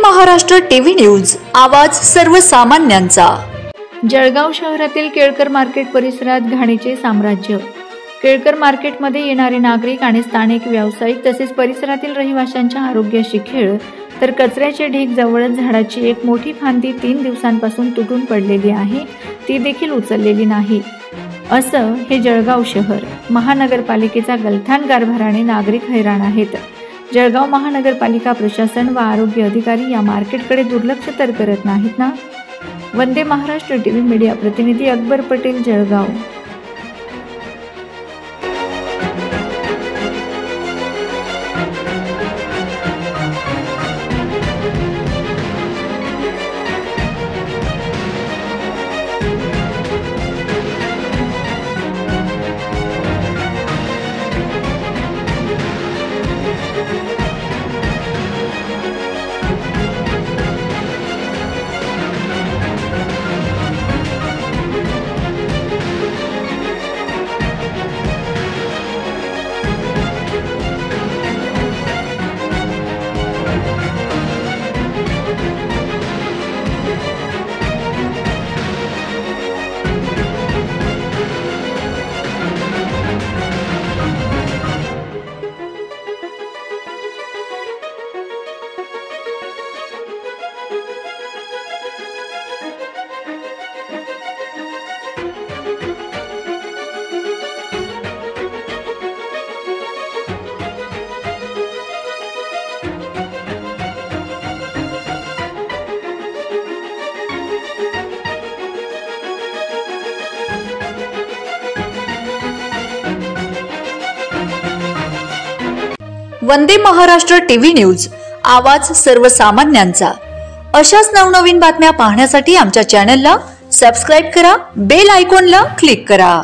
Maharashtra TV news, आवाज सर्वसामान्यांचा। जळगाव शहरातील केळकर मार्केट परिसरात घाणीचे साम्राज्य। केळकर मार्केटमध्ये येणारे नागरिक आणि स्थानिक व्यावसायिक तसेच परिसरातील रहिवाशांच्या आरोग्याशी खेळ, तर कचऱ्याचे ढीग जवळच झाडाची एक मोठी फांदी 3 दिवसांपासून तुटून पडलेली आहे, ती देखील उचललेली नाही। असं हे जळगाव शहर। महानगरपालिकेचा गलथान कारभाराने नागरिक हैराण आहेत। जळगाव महानगरपालिका प्रशासन व आरोग्य अधिकारी या मार्केटकडे दुर्लक्ष तर करत नाहीत ना। वंदे महाराष्ट्र टीव्ही मीडिया प्रतिनिधी अकबर पटेल, जळगाव। वंदे महाराष्ट्र टीव्ही न्यूज, आवाज सर्वसामान्यांचा। अशाच नवनवीन बातम्या पाहण्यासाठी आमच्या चॅनलला सबस्क्राइब करा, बेल आयकॉनला क्लिक करा।